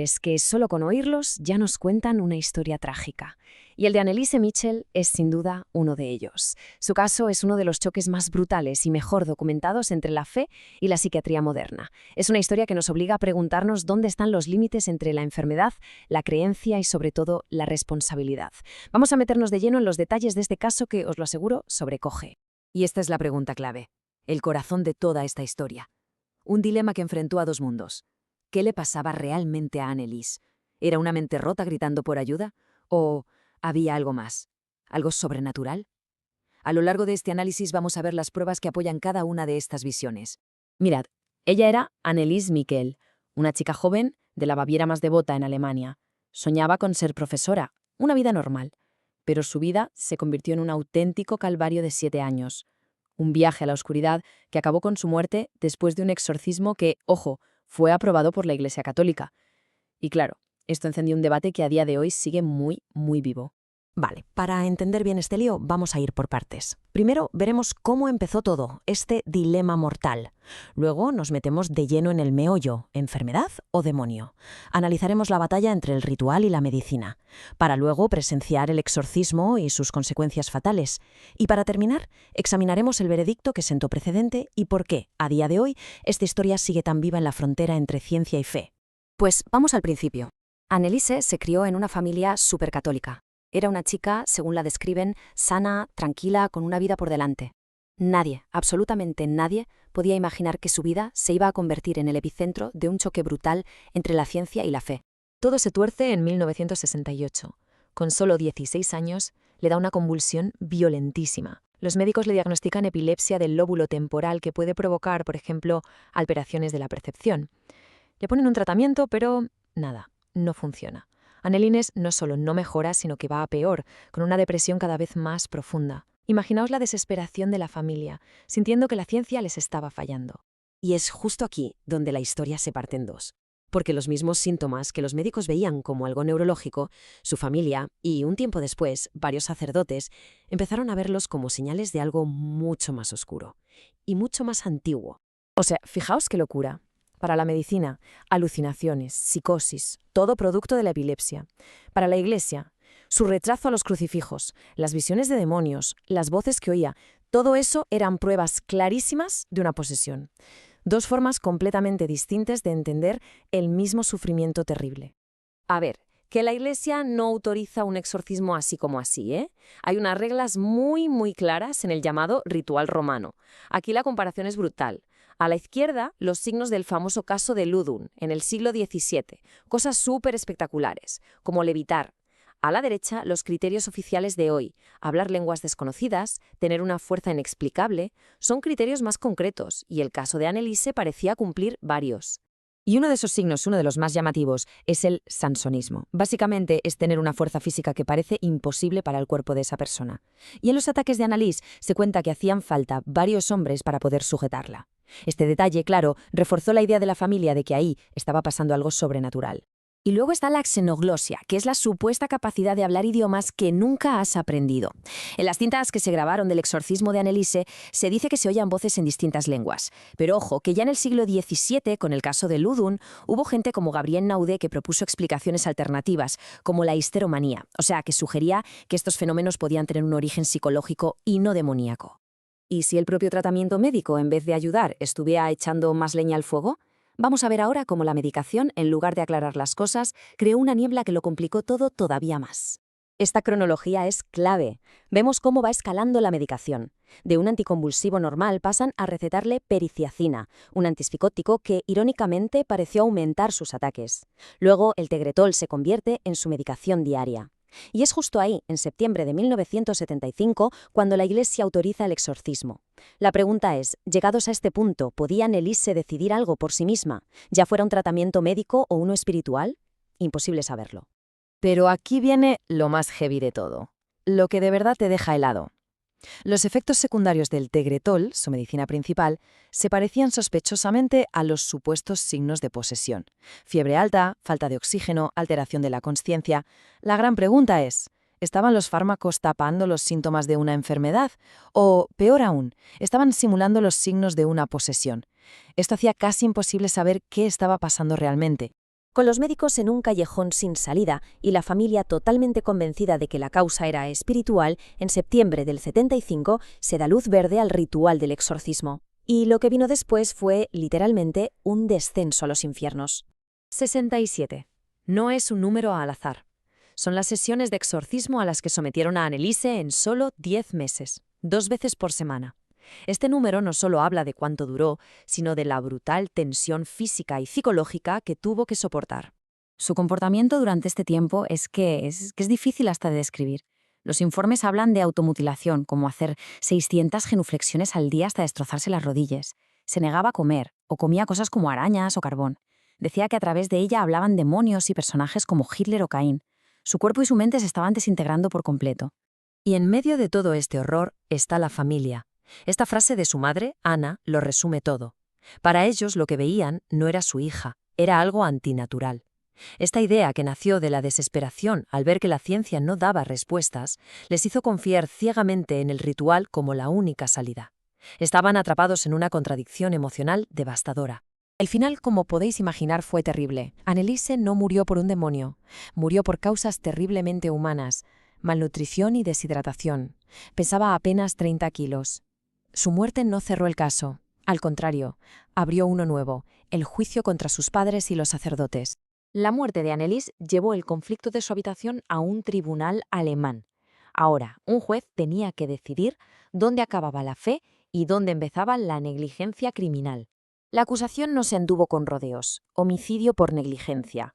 nombres que solo con oírlos ya nos cuentan una historia trágica. Y el de Anneliese Michel es sin duda uno de ellos. Su caso es uno de los choques más brutales y mejor documentados entre la fe y la psiquiatría moderna. Es una historia que nos obliga a preguntarnos dónde están los límites entre la enfermedad, la creencia y sobre todo la responsabilidad. Vamos a meternos de lleno en los detalles de este caso que, os lo aseguro, sobrecoge. Y esta es la pregunta clave, el corazón de toda esta historia. Un dilema que enfrentó a dos mundos. ¿Qué le pasaba realmente a Anneliese? ¿Era una mente rota gritando por ayuda? ¿O había algo más? ¿Algo sobrenatural? A lo largo de este análisis vamos a ver las pruebas que apoyan cada una de estas visiones. Mirad, ella era Anneliese Michel, una chica joven de la Baviera más devota en Alemania. Soñaba con ser profesora, una vida normal. Pero su vida se convirtió en un auténtico calvario de 7 años. Un viaje a la oscuridad que acabó con su muerte después de un exorcismo que, ojo, fue aprobado por la Iglesia Católica. Y claro, esto encendió un debate que a día de hoy sigue muy, muy vivo. Vale, para entender bien este lío vamos a ir por partes. Primero veremos cómo empezó todo, este dilema mortal. Luego nos metemos de lleno en el meollo, enfermedad o demonio. Analizaremos la batalla entre el ritual y la medicina, para luego presenciar el exorcismo y sus consecuencias fatales. Y para terminar, examinaremos el veredicto que sentó precedente y por qué, a día de hoy, esta historia sigue tan viva en la frontera entre ciencia y fe. Pues vamos al principio. Anneliese se crió en una familia supercatólica. Era una chica, según la describen, sana, tranquila, con una vida por delante. Nadie, absolutamente nadie, podía imaginar que su vida se iba a convertir en el epicentro de un choque brutal entre la ciencia y la fe. Todo se tuerce en 1968. Con solo 16 años, le da una convulsión violentísima. Los médicos le diagnostican epilepsia del lóbulo temporal que puede provocar, por ejemplo, alteraciones de la percepción. Le ponen un tratamiento, pero nada, no funciona. Anneliese no solo no mejora, sino que va a peor, con una depresión cada vez más profunda. Imaginaos la desesperación de la familia, sintiendo que la ciencia les estaba fallando. Y es justo aquí donde la historia se parte en dos. Porque los mismos síntomas que los médicos veían como algo neurológico, su familia y, un tiempo después, varios sacerdotes, empezaron a verlos como señales de algo mucho más oscuro y mucho más antiguo. O sea, fijaos qué locura. Para la medicina, alucinaciones, psicosis, todo producto de la epilepsia. Para la Iglesia, su rechazo a los crucifijos, las visiones de demonios, las voces que oía, todo eso eran pruebas clarísimas de una posesión. Dos formas completamente distintas de entender el mismo sufrimiento terrible. A ver, que la Iglesia no autoriza un exorcismo así como así, ¿eh? Hay unas reglas muy, muy claras en el llamado ritual romano. Aquí la comparación es brutal. A la izquierda, los signos del famoso caso de Ludun, en el siglo XVII, cosas súper espectaculares, como levitar. A la derecha, los criterios oficiales de hoy, hablar lenguas desconocidas, tener una fuerza inexplicable, son criterios más concretos, y el caso de Anneliese parecía cumplir varios. Y uno de esos signos, uno de los más llamativos, es el sansonismo. Básicamente es tener una fuerza física que parece imposible para el cuerpo de esa persona. Y en los ataques de Anneliese se cuenta que hacían falta varios hombres para poder sujetarla. Este detalle, claro, reforzó la idea de la familia de que ahí estaba pasando algo sobrenatural. Y luego está la xenoglosia, que es la supuesta capacidad de hablar idiomas que nunca has aprendido. En las cintas que se grabaron del exorcismo de Anneliese se dice que se oían voces en distintas lenguas. Pero ojo, que ya en el siglo XVII, con el caso de Ludun, hubo gente como Gabriel Naudé que propuso explicaciones alternativas, como la histeromanía, o sea, que sugería que estos fenómenos podían tener un origen psicológico y no demoníaco. ¿Y si el propio tratamiento médico, en vez de ayudar, estuviera echando más leña al fuego? Vamos a ver ahora cómo la medicación, en lugar de aclarar las cosas, creó una niebla que lo complicó todo todavía más. Esta cronología es clave. Vemos cómo va escalando la medicación. De un anticonvulsivo normal pasan a recetarle periciacina, un antipsicótico que, irónicamente, pareció aumentar sus ataques. Luego, el tegretol se convierte en su medicación diaria. Y es justo ahí, en septiembre de 1975, cuando la Iglesia autoriza el exorcismo. La pregunta es, llegados a este punto, ¿podía Anneliese decidir algo por sí misma, ya fuera un tratamiento médico o uno espiritual? Imposible saberlo. Pero aquí viene lo más heavy de todo, lo que de verdad te deja helado. Los efectos secundarios del tegretol, su medicina principal, se parecían sospechosamente a los supuestos signos de posesión. Fiebre alta, falta de oxígeno, alteración de la consciencia. La gran pregunta es, ¿estaban los fármacos tapando los síntomas de una enfermedad? O, peor aún, ¿estaban simulando los signos de una posesión? Esto hacía casi imposible saber qué estaba pasando realmente. Con los médicos en un callejón sin salida y la familia totalmente convencida de que la causa era espiritual, en septiembre del 75 se da luz verde al ritual del exorcismo. Y lo que vino después fue, literalmente, un descenso a los infiernos. 67. No es un número al azar. Son las sesiones de exorcismo a las que sometieron a Anneliese en solo 10 meses, 2 veces por semana. Este número no solo habla de cuánto duró, sino de la brutal tensión física y psicológica que tuvo que soportar. Su comportamiento durante este tiempo es difícil hasta de describir. Los informes hablan de automutilación, como hacer 600 genuflexiones al día hasta destrozarse las rodillas. Se negaba a comer, o comía cosas como arañas o carbón. Decía que a través de ella hablaban demonios y personajes como Hitler o Caín. Su cuerpo y su mente se estaban desintegrando por completo. Y en medio de todo este horror está la familia. Esta frase de su madre, Ana, lo resume todo. Para ellos lo que veían no era su hija, era algo antinatural. Esta idea, que nació de la desesperación al ver que la ciencia no daba respuestas, les hizo confiar ciegamente en el ritual como la única salida. Estaban atrapados en una contradicción emocional devastadora. El final, como podéis imaginar, fue terrible. Anneliese no murió por un demonio, murió por causas terriblemente humanas: malnutrición y deshidratación. Pesaba apenas 30 kilos. Su muerte no cerró el caso. Al contrario, abrió uno nuevo, el juicio contra sus padres y los sacerdotes. La muerte de Anneliese llevó el conflicto de su habitación a un tribunal alemán. Ahora, un juez tenía que decidir dónde acababa la fe y dónde empezaba la negligencia criminal. La acusación no se anduvo con rodeos: homicidio por negligencia.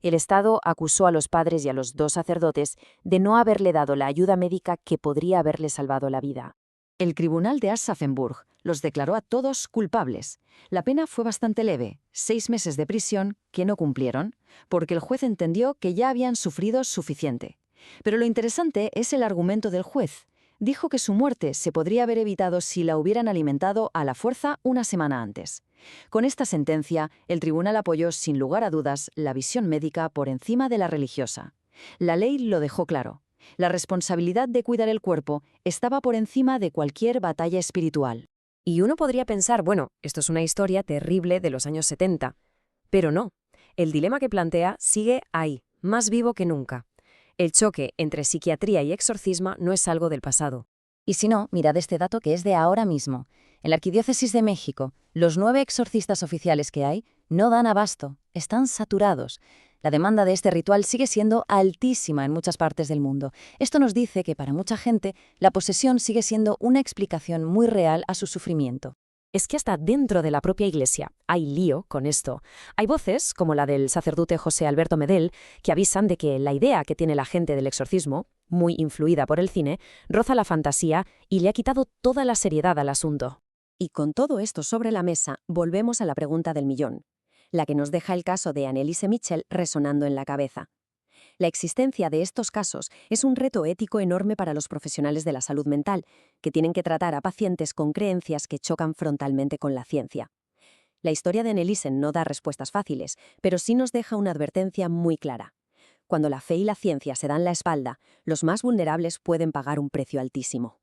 El Estado acusó a los padres y a los 2 sacerdotes de no haberle dado la ayuda médica que podría haberle salvado la vida. El tribunal de Aschaffenburg los declaró a todos culpables. La pena fue bastante leve, 6 meses de prisión que no cumplieron, porque el juez entendió que ya habían sufrido suficiente. Pero lo interesante es el argumento del juez. Dijo que su muerte se podría haber evitado si la hubieran alimentado a la fuerza una semana antes. Con esta sentencia, el tribunal apoyó sin lugar a dudas la visión médica por encima de la religiosa. La ley lo dejó claro. La responsabilidad de cuidar el cuerpo estaba por encima de cualquier batalla espiritual. Y uno podría pensar, bueno, esto es una historia terrible de los años 70. Pero no. El dilema que plantea sigue ahí, más vivo que nunca. El choque entre psiquiatría y exorcismo no es algo del pasado. Y si no, mirad este dato que es de ahora mismo. En la Arquidiócesis de México, los 9 exorcistas oficiales que hay no dan abasto, están saturados. La demanda de este ritual sigue siendo altísima en muchas partes del mundo. Esto nos dice que para mucha gente la posesión sigue siendo una explicación muy real a su sufrimiento. Es que hasta dentro de la propia Iglesia hay lío con esto. Hay voces, como la del sacerdote José Alberto Medel, que avisan de que la idea que tiene la gente del exorcismo, muy influida por el cine, roza la fantasía y le ha quitado toda la seriedad al asunto. Y con todo esto sobre la mesa, volvemos a la pregunta del millón, la que nos deja el caso de Anneliese Michel resonando en la cabeza. La existencia de estos casos es un reto ético enorme para los profesionales de la salud mental, que tienen que tratar a pacientes con creencias que chocan frontalmente con la ciencia. La historia de Anneliese no da respuestas fáciles, pero sí nos deja una advertencia muy clara. Cuando la fe y la ciencia se dan la espalda, los más vulnerables pueden pagar un precio altísimo.